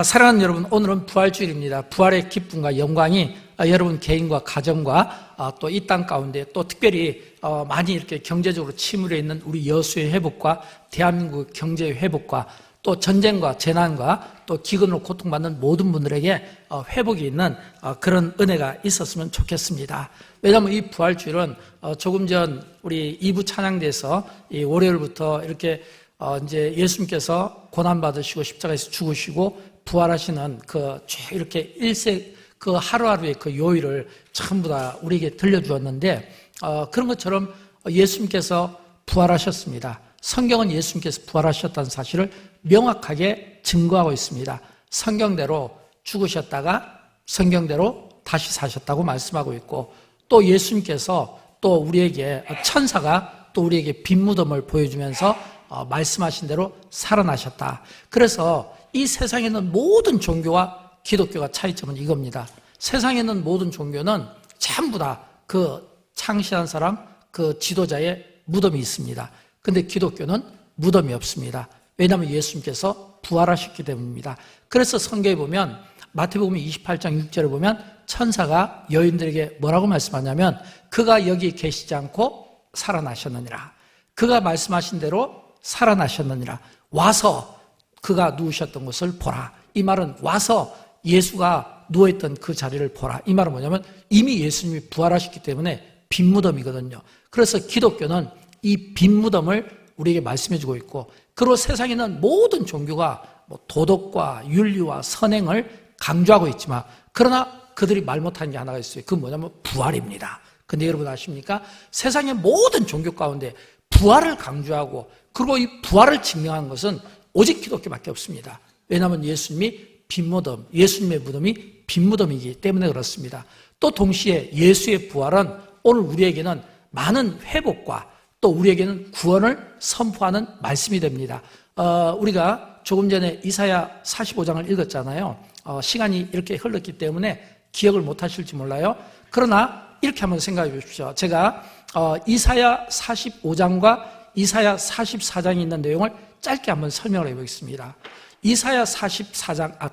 사랑하는 여러분, 오늘은 부활주일입니다. 부활의 기쁨과 영광이 여러분 개인과 가정과 또 이 땅 가운데 또 특별히 많이 이렇게 경제적으로 침울해 있는 우리 여수의 회복과 대한민국 경제의 회복과 또 전쟁과 재난과 또 기근으로 고통받는 모든 분들에게 회복이 있는 그런 은혜가 있었으면 좋겠습니다. 왜냐하면 이 부활주일은 조금 전 우리 2부 찬양대에서 이 월요일부터 이렇게 이제 예수님께서 고난받으시고 십자가에서 죽으시고 부활하시는 이렇게 일세 하루하루의 그 요일을 전부 다 우리에게 들려주었는데, 그런 것처럼 예수님께서 부활하셨습니다. 성경은 예수님께서 부활하셨다는 사실을 명확하게 증거하고 있습니다. 성경대로 죽으셨다가 성경대로 다시 사셨다고 말씀하고 있고, 또 예수님께서 또 우리에게 천사가 또 우리에게 빈 무덤을 보여주면서 말씀하신 대로 살아나셨다. 그래서 이 세상에 있는 모든 종교와 기독교가 차이점은 이겁니다. 세상에 있는 모든 종교는 전부 다 그 창시한 사람, 그 지도자의 무덤이 있습니다. 근데 기독교는 무덤이 없습니다. 왜냐하면 예수님께서 부활하셨기 때문입니다. 그래서 성경에 보면 마태복음 28장 6절에 보면 천사가 여인들에게 뭐라고 말씀하냐면, 그가 여기 계시지 않고 살아나셨느니라. 그가 말씀하신 대로 살아나셨느니라. 와서 그가 누우셨던 곳을 보라. 이 말은 와서 예수가 누워있던 그 자리를 보라. 이 말은 뭐냐면 이미 예수님이 부활하셨기 때문에 빈 무덤이거든요. 그래서 기독교는 이 빈 무덤을 우리에게 말씀해주고 있고, 그리고 세상에 있는 모든 종교가 도덕과 윤리와 선행을 강조하고 있지만, 그러나 그들이 말 못하는 게 하나가 있어요. 그건 뭐냐면 부활입니다. 근데 여러분 아십니까? 세상의 모든 종교 가운데 부활을 강조하고, 그리고 이 부활을 증명하는 것은 오직 기독교밖에 없습니다. 왜냐하면 예수님의 무덤이 빈 무덤이기 때문에 그렇습니다. 또 동시에 예수의 부활은 오늘 우리에게는 많은 회복과 또 우리에게는 구원을 선포하는 말씀이 됩니다. 우리가 조금 전에 이사야 45장을 읽었잖아요. 시간이 이렇게 흘렀기 때문에 기억을 못 하실지 몰라요. 그러나 이렇게 한번 생각해 보십시오. 제가 이사야 45장과 이사야 44장에 있는 내용을 짧게 한번 설명을 해보겠습니다. 이사야 34장과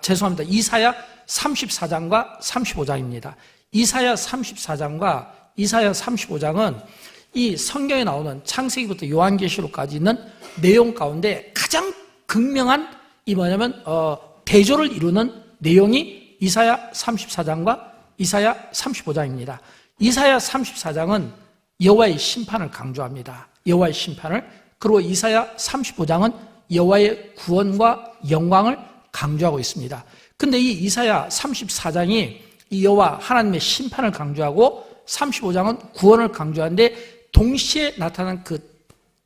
35장입니다. 이사야 34장과 이사야 35장은 이 성경에 나오는 창세기부터 요한계시록까지 있는 내용 가운데 가장 극명한 대조를 이루는 내용이 이사야 34장과 이사야 35장입니다. 이사야 34장은 여호와의 심판을 강조합니다. 여호와의 심판을. 그리고 이사야 35장은 여호와의 구원과 영광을 강조하고 있습니다. 근데 이 이사야 34장이 이 여호와 하나님의 심판을 강조하고 35장은 구원을 강조하는데, 동시에 나타난 그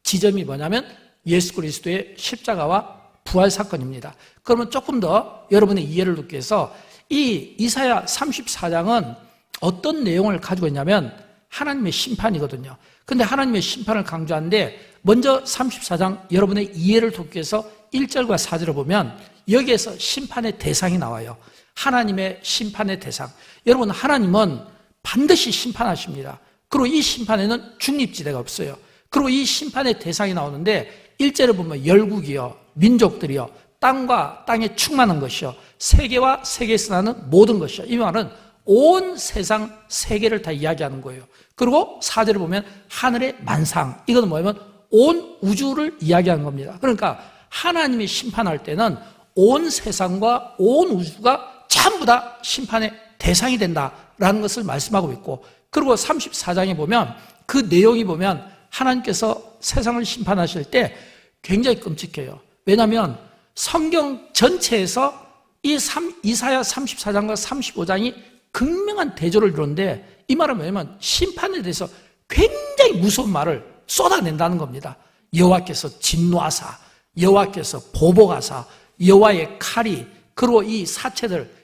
지점이 뭐냐면 예수 그리스도의 십자가와 부활 사건입니다. 그러면 조금 더 여러분의 이해를 돕기 위해서 이 이사야 34장은 어떤 내용을 가지고 있냐면 하나님의 심판이거든요. 근데 하나님의 심판을 강조하는데, 먼저 34장 여러분의 이해를 돕기 위해서 1절과 4절을 보면 여기에서 심판의 대상이 나와요. 하나님의 심판의 대상. 여러분, 하나님은 반드시 심판하십니다. 그리고 이 심판에는 중립지대가 없어요. 그리고 이 심판의 대상이 나오는데 1절에 보면 열국이요, 민족들이요, 땅과 땅에 충만한 것이요, 세계와 세계에서 나는 모든 것이요. 이 말은 온 세상 세계를 다 이야기하는 거예요. 그리고 4절을 보면 하늘의 만상. 이건 뭐냐면 온 우주를 이야기하는 겁니다. 그러니까 하나님이 심판할 때는 온 세상과 온 우주가 전부 다 심판의 대상이 된다라는 것을 말씀하고 있고, 그리고 34장에 보면 그 내용이 보면 하나님께서 세상을 심판하실 때 굉장히 끔찍해요. 왜냐하면 성경 전체에서 이사야 34장과 35장이 극명한 대조를 이루는데, 이 말은 뭐냐면 심판에 대해서 굉장히 무서운 말을 쏟아낸다는 겁니다. 여호와께서 진노하사, 여호와께서 보복하사, 여호와의 칼이, 그리고 이 사체들,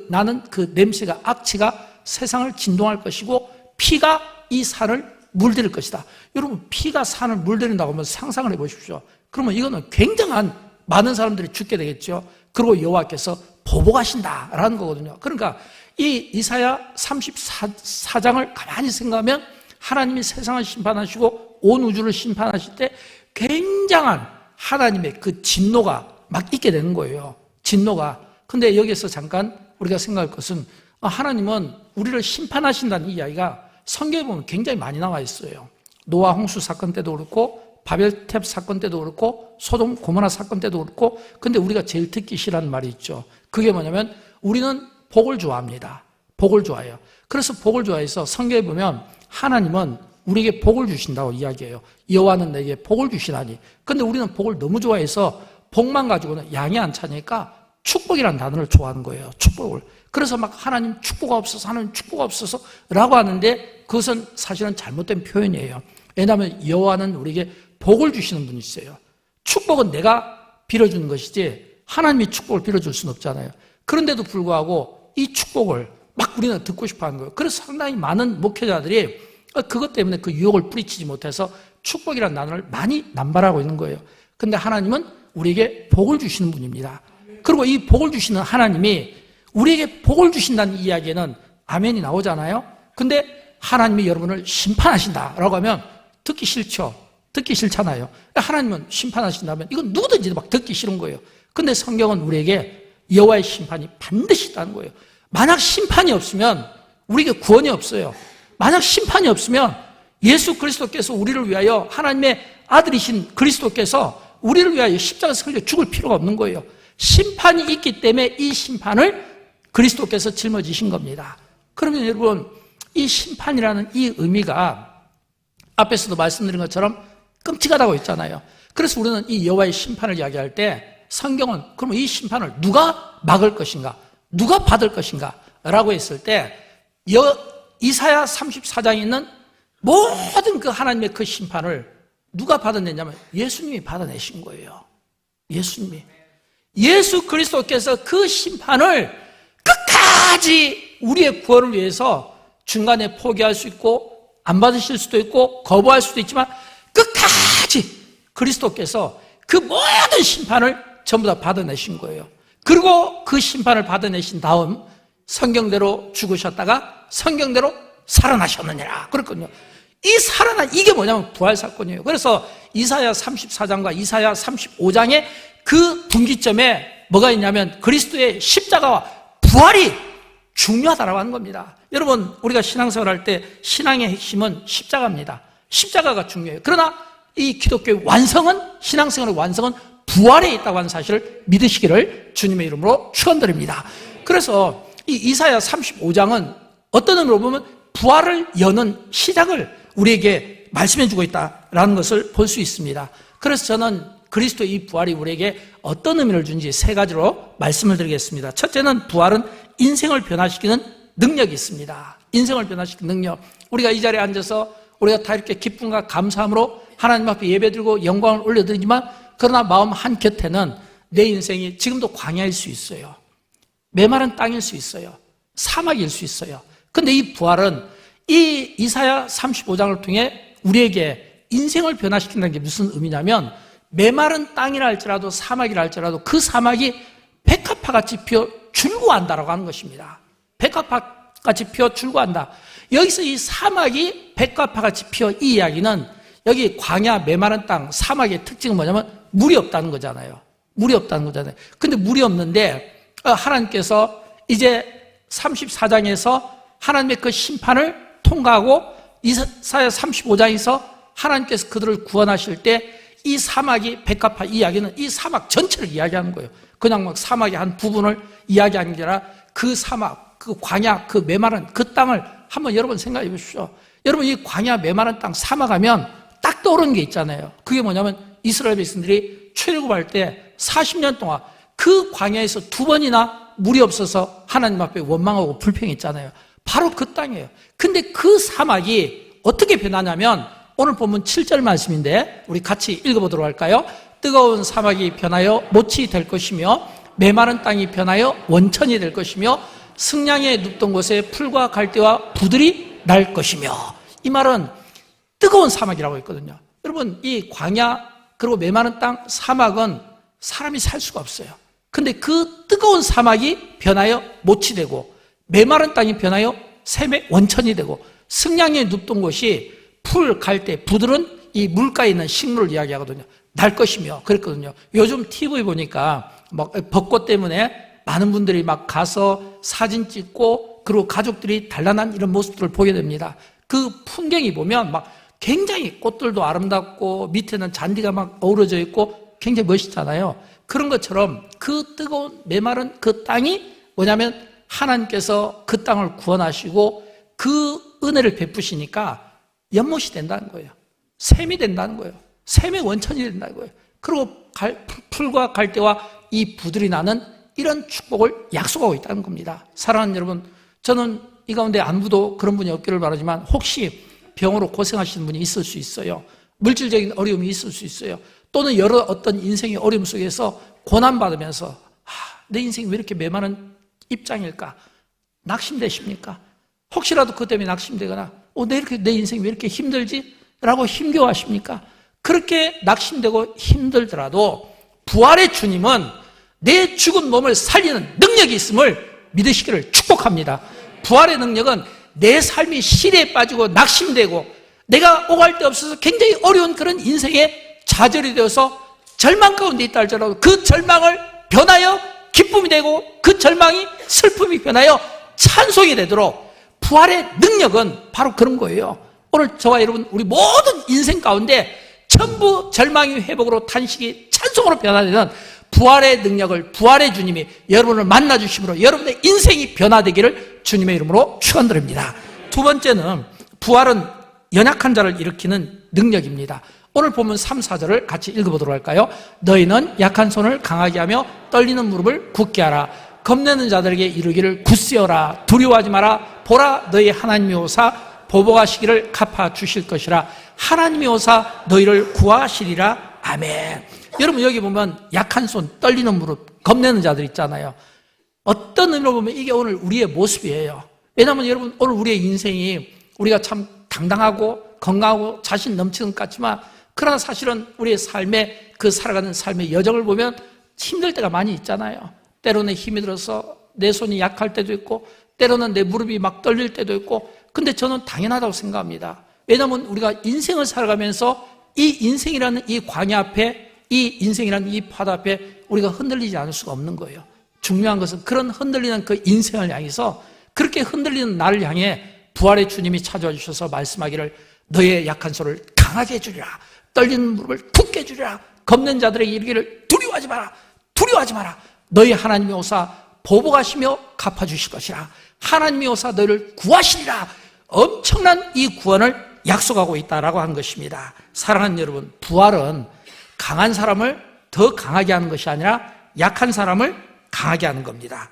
나는 그 냄새가, 악취가 세상을 진동할 것이고 피가 이 산을 물들일 것이다. 여러분, 피가 산을 물들인다고 하면 상상을 해보십시오. 그러면 이거는 굉장한 많은 사람들이 죽게 되겠죠. 그리고 여호와께서 보복하신다라는 거거든요. 그러니까 이 이사야 34장을 가만히 생각하면 하나님이 세상을 심판하시고 온 우주를 심판하실 때 굉장한 하나님의 그 진노가 막 있게 되는 거예요. 진노가. 근데 여기서 잠깐 우리가 생각할 것은 하나님은 우리를 심판하신다는 이야기가 성경에 보면 굉장히 많이 나와 있어요. 노아 홍수 사건 때도 그렇고 바벨탑 사건 때도 그렇고 소돔 고모라 사건 때도 그렇고. 근데 우리가 제일 듣기 싫어하는 말이 있죠. 그게 뭐냐면 우리는 복을 좋아합니다. 복을 좋아해요. 그래서 복을 좋아해서 성경에 보면 하나님은 우리에게 복을 주신다고 이야기해요. 여호와는 내게 복을 주시나니. 근데 우리는 복을 너무 좋아해서 복만 가지고는 양이 안 차니까 축복이라는 단어를 좋아하는 거예요. 축복을. 그래서 막 하나님 축복 없어서 하나님 축복 없어서 라고 하는데 그것은 사실은 잘못된 표현이에요. 왜냐하면 여호와는 우리에게 복을 주시는 분이세요. 축복은 내가 빌어주는 것이지 하나님이 축복을 빌어줄 수는 없잖아요. 그런데도 불구하고 이 축복을 막 우리는 듣고 싶어하는 거예요. 그래서 상당히 많은 목회자들이 그것 때문에 그 유혹을 뿌리치지 못해서 축복이라는 단어를 많이 남발하고 있는 거예요. 근데 하나님은 우리에게 복을 주시는 분입니다. 그리고 이 복을 주시는 하나님이 우리에게 복을 주신다는 이야기에는 아멘이 나오잖아요. 근데 하나님이 여러분을 심판하신다라고 하면 듣기 싫죠. 듣기 싫잖아요. 하나님은 심판하신다면 이건 누구든지 막 듣기 싫은 거예요. 근데 성경은 우리에게 여호와의 심판이 반드시 있다는 거예요. 만약 심판이 없으면 우리에게 구원이 없어요. 만약 심판이 없으면 예수 그리스도께서 우리를 위하여 하나님의 아들이신 그리스도께서 우리를 위하여 십자가에서 흘려 죽을 필요가 없는 거예요. 심판이 있기 때문에 이 심판을 그리스도께서 짊어지신 겁니다. 그러면 여러분 이 심판이라는 이 의미가 앞에서도 말씀드린 것처럼 끔찍하다고 했잖아요. 그래서 우리는 이 여호와의 심판을 이야기할 때 성경은 그럼 이 심판을 누가 막을 것인가? 누가 받을 것인가? 라고 했을 때 이사야 34장에 있는 모든 그 하나님의 그 심판을 누가 받아내냐면 예수님이 받아내신 거예요. 예수님이. 예수 그리스도께서 그 심판을 끝까지 우리의 구원을 위해서 중간에 포기할 수 있고 안 받으실 수도 있고 거부할 수도 있지만 끝까지 그리스도께서 그 모든 심판을 전부 다 받아내신 거예요. 그리고 그 심판을 받아내신 다음 성경대로 죽으셨다가 성경대로 살아나셨느니라 그랬거든요. 이게 뭐냐면 부활 사건이에요. 그래서 이사야 34장과 이사야 35장에 그 분기점에 뭐가 있냐면 그리스도의 십자가와 부활이 중요하다라고 하는 겁니다. 여러분 우리가 신앙생활 할 때 신앙의 핵심은 십자가입니다. 십자가가 중요해요. 그러나 이 기독교의 완성은, 신앙생활의 완성은 부활에 있다고 하는 사실을 믿으시기를 주님의 이름으로 축원드립니다. 그래서 이 이사야 35장은 어떤 의미로 보면 부활을 여는 시작을 우리에게 말씀해 주고 있다라는 것을 볼 수 있습니다. 그래서 저는 그리스도의 이 부활이 우리에게 어떤 의미를 주는지 세 가지로 말씀을 드리겠습니다. 첫째는 부활은 인생을 변화시키는 능력이 있습니다. 인생을 변화시키는 능력. 우리가 이 자리에 앉아서 우리가 다 이렇게 기쁨과 감사함으로 하나님 앞에 예배드리고 영광을 올려드리지만 그러나 마음 한켠에는 내 인생이 지금도 광야일 수 있어요. 메마른 땅일 수 있어요. 사막일 수 있어요. 근데 이 부활은 이 이사야 35장을 통해 우리에게 인생을 변화시킨다는 게 무슨 의미냐면 메마른 땅이라 할지라도 사막이라 할지라도 그 사막이 백합화같이 피어 줄고한다라고 하는 것입니다. 백합화같이 피어 줄고한다. 여기서 이 사막이 백합화같이 피어 이 이야기는 여기 광야 메마른 땅 사막의 특징은 뭐냐면 물이 없다는 거잖아요. 물이 없다는 거잖아요. 근데 물이 없는데 하나님께서 이제 34장에서 하나님의 그 심판을 통과하고 이사야 35장에서 하나님께서 그들을 구원하실 때 이 사막이 백합화 이야기는 이 사막 전체를 이야기하는 거예요. 그냥 막 사막의 한 부분을 이야기하는 게 아니라 그 사막, 그 광야, 그 메마른 그 땅을 한번 여러분 생각해 보십시오. 여러분 이 광야 메마른 땅 사막하면 딱 떠오르는 게 있잖아요. 그게 뭐냐면 이스라엘 백성들이 출애굽할 때 40년 동안 그 광야에서 2번이나 물이 없어서 하나님 앞에 원망하고 불평했잖아요. 바로 그 땅이에요. 근데 그 사막이 어떻게 변하냐면 오늘 본문 7절 말씀인데 우리 같이 읽어보도록 할까요? 뜨거운 사막이 변하여 못이 될 것이며 메마른 땅이 변하여 원천이 될 것이며 승량에 눕던 곳에 풀과 갈대와 부들이 날 것이며. 이 말은 뜨거운 사막이라고 했거든요. 여러분 이 광야 그리고 메마른 땅 사막은 사람이 살 수가 없어요. 근데 그 뜨거운 사막이 변하여 못이 되고 메마른 땅이 변하여 샘의 원천이 되고 승량에 눕던 곳이 풀, 갈대, 부들은 이 물가에 있는 식물을 이야기하거든요. 날 것이며 그랬거든요. 요즘 TV 보니까 막 벚꽃 때문에 많은 분들이 막 가서 사진 찍고 그리고 가족들이 단란한 이런 모습들을 보게 됩니다. 그 풍경이 보면 막 굉장히 꽃들도 아름답고 밑에는 잔디가 막 어우러져 있고 굉장히 멋있잖아요. 그런 것처럼 그 뜨거운 메마른 그 땅이 뭐냐면 하나님께서 그 땅을 구원하시고 그 은혜를 베푸시니까 연못이 된다는 거예요. 샘이 된다는 거예요. 샘의 원천이 된다는 거예요. 그리고 풀과 갈대와 이 부들이 나는 이런 축복을 약속하고 있다는 겁니다. 사랑하는 여러분, 저는 이 가운데 안부도 그런 분이 없기를 바라지만 혹시 병으로 고생하시는 분이 있을 수 있어요. 물질적인 어려움이 있을 수 있어요. 또는 여러 어떤 인생의 어려움 속에서 고난받으면서 내 인생이 왜 이렇게 메마른 입장일까? 낙심되십니까? 혹시라도 그것 때문에 낙심되거나 내 인생이 왜 이렇게 힘들지? 라고 힘겨워하십니까? 그렇게 낙심되고 힘들더라도 부활의 주님은 내 죽은 몸을 살리는 능력이 있음을 믿으시기를 축복합니다. 부활의 능력은 내 삶이 시대에 빠지고 낙심되고 내가 오갈 데 없어서 굉장히 어려운 그런 인생에 좌절이 되어서 절망 가운데 있다 할지라도 그 절망을 변하여 기쁨이 되고 그 절망이 슬픔이 변하여 찬송이 되도록 부활의 능력은 바로 그런 거예요. 오늘 저와 여러분 우리 모든 인생 가운데 전부 절망이 회복으로 탄식이 찬송으로 변화되는 부활의 능력을 부활의 주님이 여러분을 만나주심으로 여러분의 인생이 변화되기를 주님의 이름으로 축원드립니다. 두 번째는 부활은 연약한 자를 일으키는 능력입니다. 오늘 보면 3, 4절을 같이 읽어보도록 할까요? 너희는 약한 손을 강하게 하며 떨리는 무릎을 굳게 하라. 겁내는 자들에게 이르기를 굳세어라. 두려워하지 마라. 보라 너희 하나님이 오사 보복하시기를 갚아주실 것이라. 하나님이 오사 너희를 구하시리라. 아멘. 여러분 여기 보면 약한 손, 떨리는 무릎, 겁내는 자들 있잖아요. 어떤 의미로 보면 이게 오늘 우리의 모습이에요. 왜냐하면 여러분 오늘 우리의 인생이 우리가 참 당당하고 건강하고 자신 넘치는 것 같지만 그러나 사실은 우리의 삶에 그 살아가는 삶의 여정을 보면 힘들 때가 많이 있잖아요. 때로는 힘이 들어서 내 손이 약할 때도 있고 때로는 내 무릎이 막 떨릴 때도 있고 근데 저는 당연하다고 생각합니다. 왜냐하면 우리가 인생을 살아가면서 이 인생이라는 이 광야 앞에 이 인생이라는 이 파도 앞에 우리가 흔들리지 않을 수가 없는 거예요. 중요한 것은 그런 흔들리는 그 인생을 향해서 그렇게 흔들리는 나를 향해 부활의 주님이 찾아와 주셔서 말씀하기를 너의 약한 손을 강하게 해주리라. 떨리는 무릎을 굳게 해주리라. 겁낸 자들에게 이르기를 두려워하지 마라. 두려워하지 마라. 너희 하나님이 오사 보복하시며 갚아주실 것이라. 하나님이 오사 너희를 구하시리라. 엄청난 이 구원을 약속하고 있다라고 한 것입니다. 사랑하는 여러분, 부활은 강한 사람을 더 강하게 하는 것이 아니라 약한 사람을 강하게 하는 겁니다.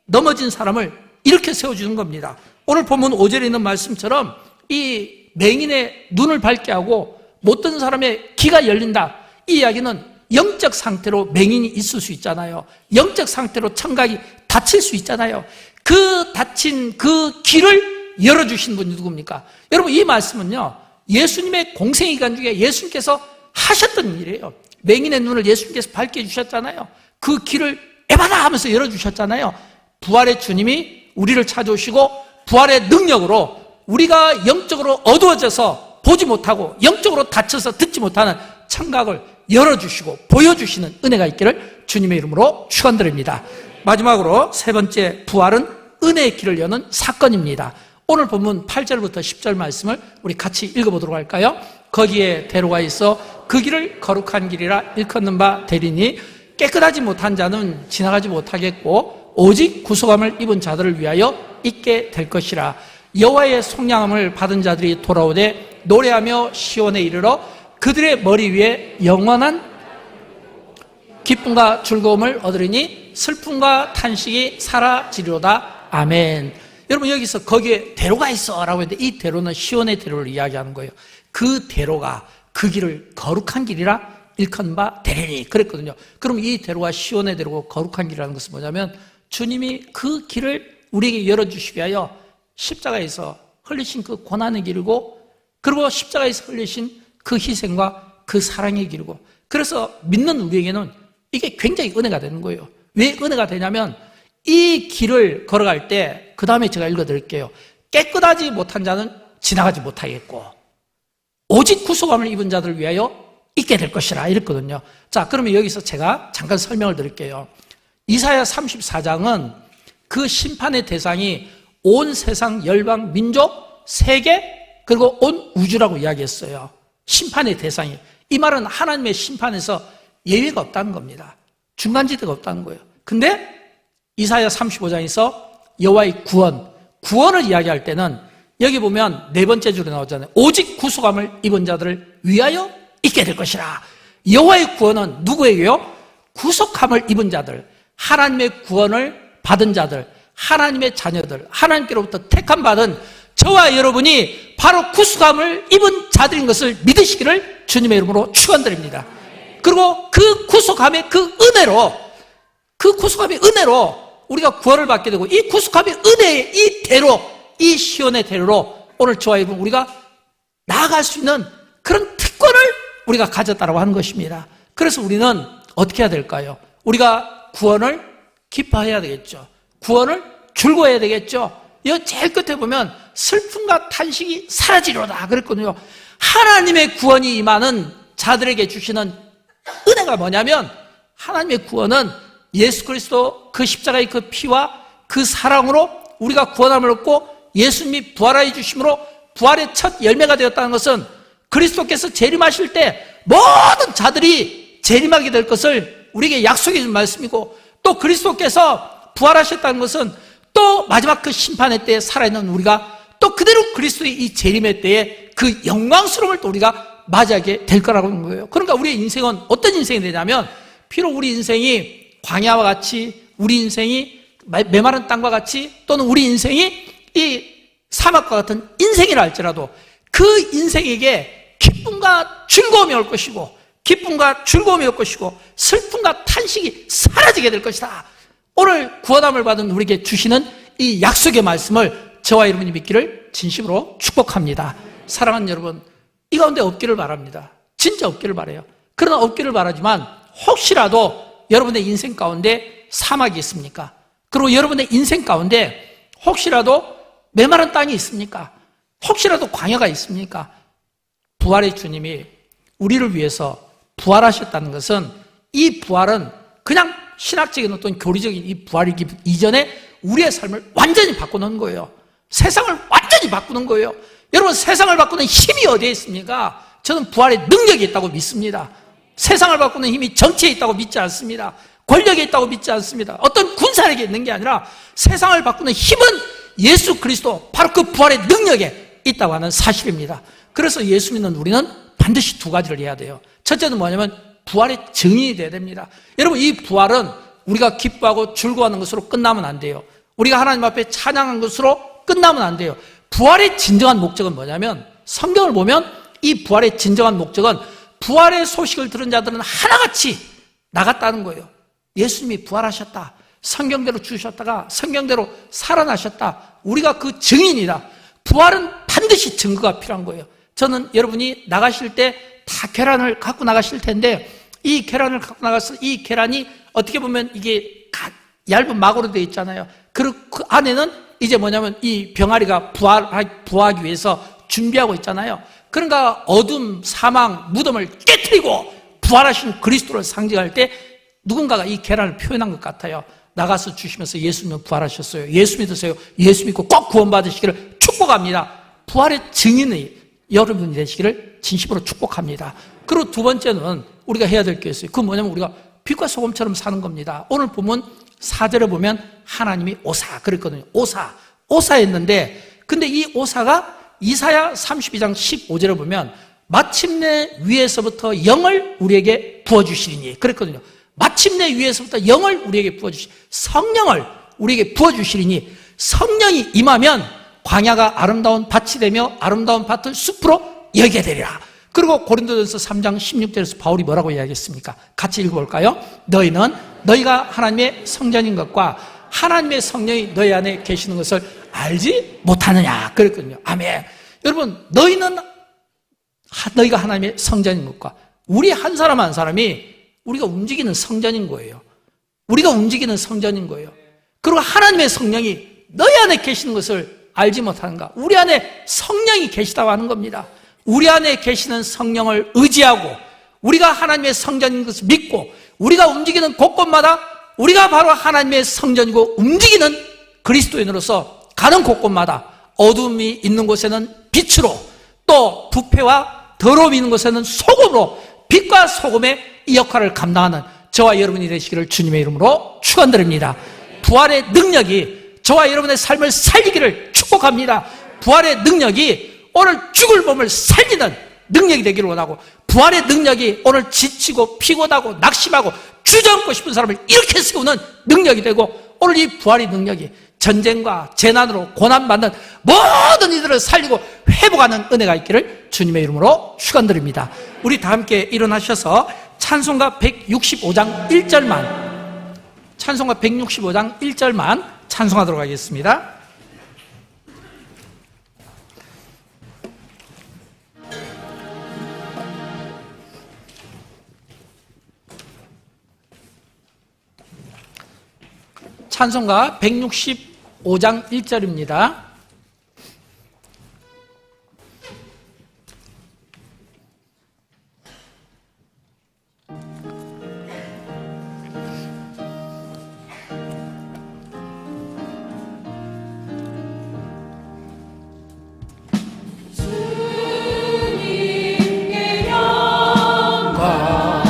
넘어진 사람을 이렇게 세워주는 겁니다. 오늘 보면 5절에 있는 말씀처럼 이 맹인의 눈을 밝게 하고 못된 사람의 귀가 열린다. 이 이야기는 영적 상태로 맹인이 있을 수 있잖아요. 영적 상태로 청각이 닫힐 수 있잖아요. 그 닫힌 그 귀를 열어주신 분이 누굽니까? 여러분 이 말씀은요 예수님의 공생기간 중에 예수님께서 하셨던 일이에요. 맹인의 눈을 예수님께서 밝게 해주셨잖아요. 그 귀를 에바다 하면서 열어주셨잖아요. 부활의 주님이 우리를 찾아오시고 부활의 능력으로 우리가 영적으로 어두워져서 보지 못하고 영적으로 닫혀서 듣지 못하는 청각을 열어주시고 보여주시는 은혜가 있기를 주님의 이름으로 축원드립니다. 마지막으로 세 번째 부활은 은혜의 길을 여는 사건입니다. 오늘 본문 8절부터 10절 말씀을 우리 같이 읽어보도록 할까요? 거기에 대로가 있어 그 길을 거룩한 길이라 일컫는 바 되리니 깨끗하지 못한 자는 지나가지 못하겠고 오직 구속함을 입은 자들을 위하여 있게 될 것이라. 여호와의 속량함을 받은 자들이 돌아오되 노래하며 시온에 이르러 그들의 머리 위에 영원한 기쁨과 즐거움을 얻으리니 슬픔과 탄식이 사라지리로다. 아멘. 여러분 여기서 거기에 대로가 있어 라고 했는데 이 대로는 시온의 대로를 이야기하는 거예요. 그 대로가 그 길을 거룩한 길이라 일컫는 바 되리니 그랬거든요. 그럼 이 대로가 시온의 대로고 거룩한 길이라는 것은 뭐냐면 주님이 그 길을 우리에게 열어주시기 위하여 십자가에서 흘리신 그 고난의 길이고 그리고 십자가에서 흘리신 그 희생과 그 사랑의 길이고 그래서 믿는 우리에게는 이게 굉장히 은혜가 되는 거예요. 왜 은혜가 되냐면 이 길을 걸어갈 때 그 다음에 제가 읽어드릴게요. 깨끗하지 못한 자는 지나가지 못하겠고 오직 구속함을 입은 자들을 위하여 있게 될 것이라 이랬거든요. 자, 그러면 여기서 제가 잠깐 설명을 드릴게요. 이사야 34장은 그 심판의 대상이 온 세상 열방, 민족, 세계, 그리고 온 우주라고 이야기했어요. 심판의 대상이. 이 말은 하나님의 심판에서 예외가 없다는 겁니다. 중간지대가 없다는 거예요. 근데 이사야 35장에서 여호와의 구원을 이야기할 때는 여기 보면 네 번째 줄에 나오잖아요. 오직 구속함을 입은 자들을 위하여 있게 될 것이라. 여호와의 구원은 누구에게요? 구속함을 입은 자들, 하나님의 구원을 받은 자들, 하나님의 자녀들, 하나님께로부터 택함 받은 저와 여러분이 바로 구속함을 입은 자들인 것을 믿으시기를 주님의 이름으로 축원드립니다. 그리고 그 구속함의 그 구속함의 은혜로 우리가 구원을 받게 되고, 이 구속함의 은혜의 이 대로, 이 시온의 대로로 오늘 저와 여러분 우리가 나아갈 수 있는 그런 특권을 우리가 가졌다고 하는 것입니다. 그래서 우리는 어떻게 해야 될까요? 우리가 구원을 기뻐해야 되겠죠. 구원을 즐거워해야 되겠죠. 이 제일 끝에 보면 슬픔과 탄식이 사라지리로다 그랬거든요. 하나님의 구원이 임하는 자들에게 주시는 은혜가 뭐냐면, 하나님의 구원은 예수 그리스도 그 십자가의 그 피와 그 사랑으로 우리가 구원함을 얻고 예수님이 부활하여 주심으로 부활의 첫 열매가 되었다는 것은 그리스도께서 재림하실 때 모든 자들이 재림하게 될 것을 우리에게 약속해 준 말씀이고, 또 그리스도께서 부활하셨다는 것은 또 마지막 그 심판의 때에 살아있는 우리가 또 그대로 그리스도의 이 재림의 때에 그 영광스러움을 또 우리가 맞이하게 될 거라고 하는 거예요. 그러니까 우리의 인생은 어떤 인생이 되냐면, 비록 우리 인생이 광야와 같이, 우리 인생이 메마른 땅과 같이, 또는 우리 인생이 이 사막과 같은 인생이라 할지라도 그 인생에게 기쁨과 즐거움이 올 것이고, 기쁨과 즐거움이 올 것이고, 슬픔과 탄식이 사라지게 될 것이다. 오늘 구원함을 받은 우리에게 주시는 이 약속의 말씀을 저와 여러분이 믿기를 진심으로 축복합니다. 사랑하는 여러분, 이 가운데 없기를 바랍니다. 진짜 없기를 바라요. 그러나 없기를 바라지만 혹시라도 여러분의 인생 가운데 사막이 있습니까? 그리고 여러분의 인생 가운데 혹시라도 메마른 땅이 있습니까? 혹시라도 광야가 있습니까? 부활의 주님이 우리를 위해서 부활하셨다는 것은, 이 부활은 그냥 신학적인 어떤 교리적인 이 부활이기 이전에 우리의 삶을 완전히 바꾸는 거예요. 세상을 완전히 바꾸는 거예요. 여러분, 세상을 바꾸는 힘이 어디에 있습니까? 저는 부활의 능력이 있다고 믿습니다. 세상을 바꾸는 힘이 정치에 있다고 믿지 않습니다. 권력에 있다고 믿지 않습니다. 어떤 군사력에 있는 게 아니라 세상을 바꾸는 힘은 예수 그리스도, 바로 그 부활의 능력에 있다고 하는 사실입니다. 그래서 예수 믿는 우리는 반드시 두 가지를 해야 돼요. 첫째는 뭐냐면 부활의 증인이 돼야 됩니다. 여러분, 이 부활은 우리가 기뻐하고 즐거워하는 것으로 끝나면 안 돼요. 우리가 하나님 앞에 찬양한 것으로 끝나면 안 돼요. 부활의 진정한 목적은 뭐냐면, 성경을 보면 이 부활의 진정한 목적은 부활의 소식을 들은 자들은 하나같이 나갔다는 거예요. 예수님이 부활하셨다, 성경대로 죽으셨다가 성경대로 살아나셨다, 우리가 그 증인이다. 부활은 반드시 증거가 필요한 거예요. 저는 여러분이 나가실 때 다 계란을 갖고 나가실 텐데, 이 계란을 갖고 나가서 이 계란이 어떻게 보면 이게 얇은 막으로 되어 있잖아요. 그 안에는 이제 뭐냐면 이 병아리가 부화하기 위해서 준비하고 있잖아요. 그러니까 어둠, 사망, 무덤을 깨트리고 부활하신 그리스도를 상징할 때 누군가가 이 계란을 표현한 것 같아요. 나가서 주시면서 예수님은 부활하셨어요. 예수 믿으세요. 예수 믿고 꼭 구원받으시기를 축복합니다. 부활의 증인이 여러분이 되시기를 진심으로 축복합니다. 그리고 두 번째는 우리가 해야 될 게 있어요. 그건 뭐냐면 우리가 빛과 소금처럼 사는 겁니다. 오늘 보면 4절에 보면 하나님이 오사 그랬거든요. 오사했는데, 근데 이 오사가 이사야 32장 15절에 보면 마침내 위에서부터 영을 우리에게 부어주시리니 그랬거든요. 마침내 위에서부터 영을 우리에게 부어주시, 성령을 우리에게 부어주시리니, 성령이 임하면 광야가 아름다운 밭이 되며 아름다운 밭을 숲으로 여기게 되리라. 그리고 고린도전서 3장 16절에서 바울이 뭐라고 이야기했습니까? 같이 읽어볼까요? 너희가 하나님의 성전인 것과 하나님의 성령이 너희 안에 계시는 것을 알지 못하느냐 그랬거든요. 아멘. 여러분, 너희가 하나님의 성전인 것과, 우리 한 사람 한 사람이 우리가 움직이는 성전인 거예요. 우리가 움직이는 성전인 거예요. 그리고 하나님의 성령이 너희 안에 계시는 것을 알지 못하는가? 우리 안에 성령이 계시다고 하는 겁니다. 우리 안에 계시는 성령을 의지하고 우리가 하나님의 성전인 것을 믿고 우리가 움직이는 곳곳마다 우리가 바로 하나님의 성전이고 움직이는 그리스도인으로서 가는 곳곳마다 어둠이 있는 곳에는 빛으로, 또 부패와 더러움이 있는 곳에는 소금으로, 빛과 소금의 이 역할을 감당하는 저와 여러분이 되시기를 주님의 이름으로 축원드립니다. 부활의 능력이 저와 여러분의 삶을 살리기를 축복합니다. 부활의 능력이 오늘 죽을 몸을 살리는 능력이 되기를 원하고, 부활의 능력이 오늘 지치고 피곤하고 낙심하고 주저앉고 싶은 사람을 이렇게 세우는 능력이 되고, 오늘 이 부활의 능력이 전쟁과 재난으로 고난받는 모든 이들을 살리고 회복하는 은혜가 있기를 주님의 이름으로 축원드립니다. 우리 다 함께 일어나셔서 찬송가 165장 1절만, 찬송가 165장 1절만 찬송하도록 하겠습니다. 찬송가 165장 1절입니다. 주님께 영광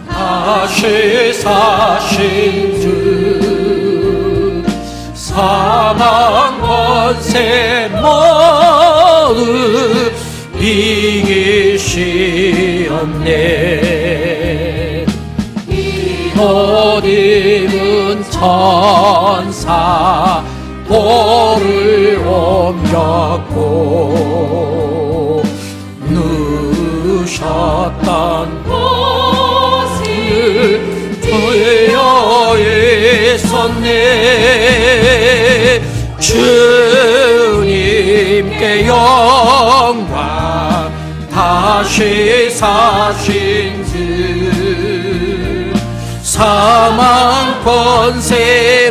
다시 사신 주 사망 권세 모두 이기시었네. 옷 입은 천사 돌을 옮겼고 누셨던 곳을 되어 있었네. 주님께 영광 다시 사신 주 사망 권세